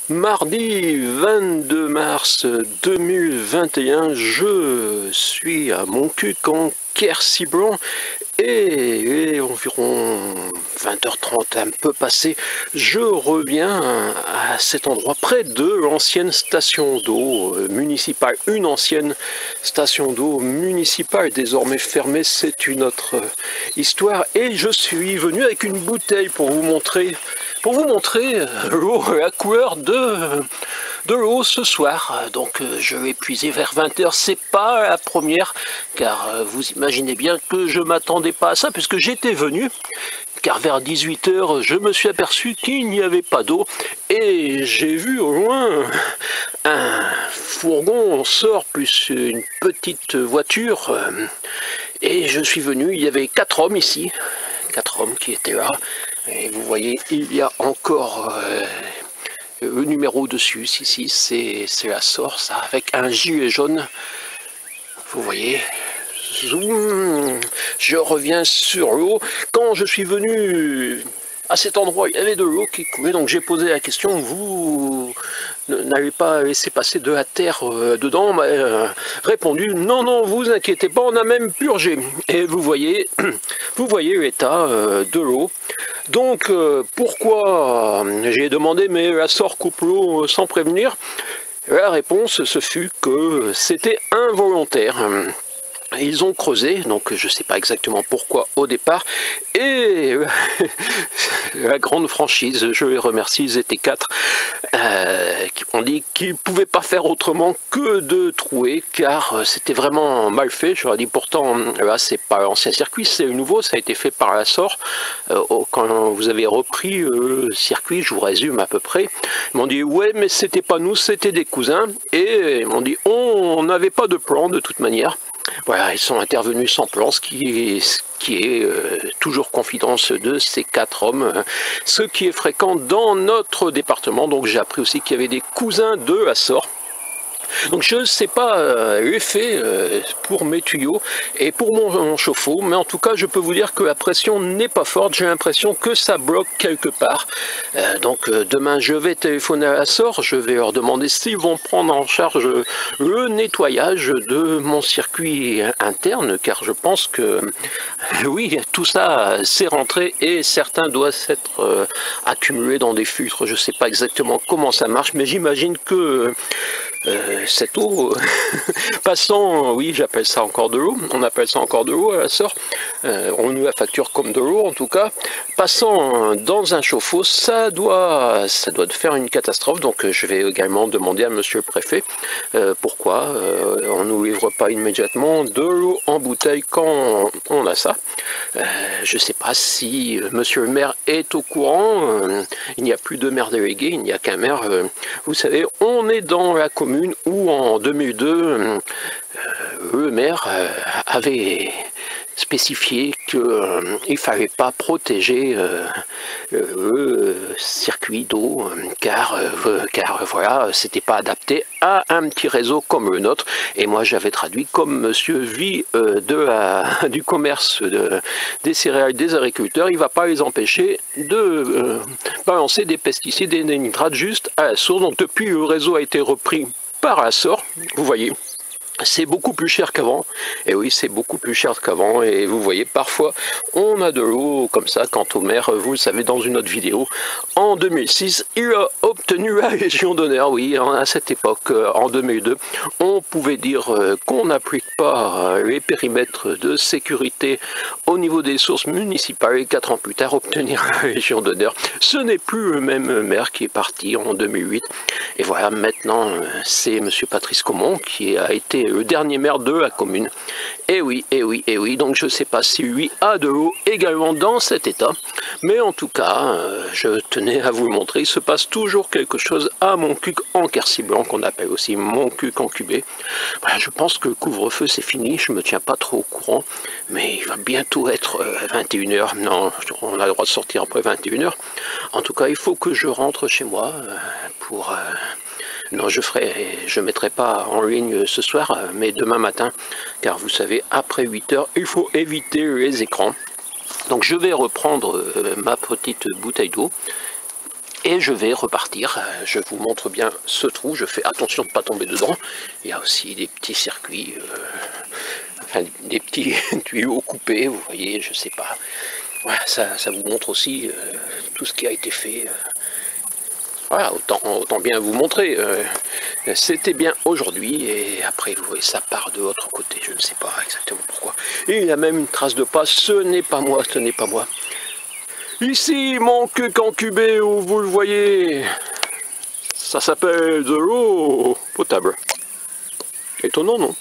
Mardi 22 mars 2021, je suis à Montcuq en Quercy-Blanc et il est environ 20h30, un peu passé. Je reviens à cet endroit près de l'ancienne station d'eau municipale, une ancienne station d'eau municipale désormais fermée, c'est une autre histoire. Et je suis venu avec une bouteille pour vous montrer l'eau, la couleur de l'eau ce soir. Donc je vais puiser vers 20h, c'est pas la première, car vous imaginez bien que je m'attendais pas à ça, puisque j'étais venu, car vers 18h, je me suis aperçu qu'il n'y avait pas d'eau, et j'ai vu au loin un fourgon sort, plus une petite voiture, et je suis venu, il y avait 4 hommes ici, 4 hommes qui étaient là, et vous voyez, il y a encore le numéro dessus, ici, c'est la source, avec un gilet jaune, vous voyez. Zoom, je reviens sur l'eau. Quand je suis venu à cet endroit, il y avait de l'eau qui coulait, donc j'ai posé la question, vous n'allez pas laisser passer de la terre dedans? Répondu, non, non, vous inquiétez pas, on a même purgé. Et vous voyez l'état de l'eau. Donc, pourquoi j'ai demandé, mais la SOR coupe l'eau sans prévenir? La réponse, ce fut que c'était involontaire. Ils ont creusé, donc je ne sais pas exactement pourquoi au départ, et la grande franchise, je les remercie, ils étaient 4, qui ont dit qu'ils ne pouvaient pas faire autrement que de trouer, car c'était vraiment mal fait. Je leur ai dit pourtant, là c'est pas l'ancien circuit, c'est le nouveau, ça a été fait par la SOR. Quand vous avez repris le circuit, je vous résume à peu près, ils m'ont dit ouais mais c'était pas nous, c'était des cousins, et ils m'ont dit on n'avait pas de plan de toute manière. Voilà, ils sont intervenus sans plan, ce qui est toujours confidence de ces 4 hommes, ce qui est fréquent dans notre département. Donc j'ai appris aussi qu'il y avait des cousins de la SOR. Donc je ne sais pas l'effet pour mes tuyaux et pour mon chauffe-eau, mais en tout cas je peux vous dire que la pression n'est pas forte, j'ai l'impression que ça bloque quelque part. Donc demain je vais téléphoner à la SOR, je vais leur demander s'ils vont prendre en charge le nettoyage de mon circuit interne, car je pense que oui, tout ça s'est rentré et certains doivent s'être accumulés dans des filtres. Je ne sais pas exactement comment ça marche, mais j'imagine que cette eau passant, oui j'appelle ça encore de l'eau, on appelle ça encore de l'eau à la SOR, on nous la facture comme de l'eau en tout cas, passant dans un chauffe-eau, ça doit faire une catastrophe. Donc je vais également demander à monsieur le préfet pourquoi on ne nous livre pas immédiatement de l'eau en bouteille quand on a ça. Je ne sais pas si monsieur le maire est au courant, il n'y a plus de maire délégué, il n'y a qu'un maire, vous savez, on est dans la commune où en 2002, le maire avait spécifié qu'il ne fallait pas protéger le circuit d'eau, car voilà, c'était pas adapté à un petit réseau comme le nôtre. Et moi j'avais traduit, comme monsieur vit du commerce des céréales des agriculteurs, il ne va pas les empêcher de balancer des pesticides et des nitrates juste à la source. Donc depuis, le réseau a été repris par la SOR, vous voyez. C'est beaucoup plus cher qu'avant, et oui c'est beaucoup plus cher qu'avant, et vous voyez parfois on a de l'eau comme ça. Quant au maire, vous le savez dans une autre vidéo, en 2006 il a obtenu la Légion d'honneur. Oui, à cette époque, en 2002, on pouvait dire qu'on n'applique pas les périmètres de sécurité au niveau des sources municipales, et 4 ans plus tard obtenir la Légion d'honneur. Ce n'est plus le même maire qui est parti en 2008, et voilà, maintenant c'est monsieur Patrice Caumont qui a été le dernier maire de la commune. Et oui, et oui, et oui, donc je ne sais pas si lui a de l'eau également dans cet état, mais en tout cas, je tenais à vous le montrer, il se passe toujours quelque chose à Montcuq en Quercy-Blanc, qu'on appelle aussi Montcuq en Cubé. Voilà, je pense que le couvre-feu c'est fini, je ne me tiens pas trop au courant, mais il va bientôt être 21h, non, on a le droit de sortir après 21h. En tout cas, il faut que je rentre chez moi pour... Non, je ne mettrai pas en ligne ce soir, mais demain matin, car vous savez, après 8h, il faut éviter les écrans. Donc je vais reprendre ma petite bouteille d'eau, Et je vais repartir, je vous montre bien ce trou, je fais attention de ne pas tomber dedans. Il y a aussi des petits circuits, enfin des petits tuyaux coupés, vous voyez, je sais pas. Voilà, ça vous montre aussi tout ce qui a été fait. Voilà, autant bien vous montrer. C'était bien aujourd'hui, et après vous voyez ça part de l'autre côté, je ne sais pas exactement pourquoi. Et il y a même une trace de pas, ce n'est pas moi, ce n'est pas moi. Ici, mon cuc encubé, où vous le voyez, ça s'appelle de l'eau potable. Étonnant, non?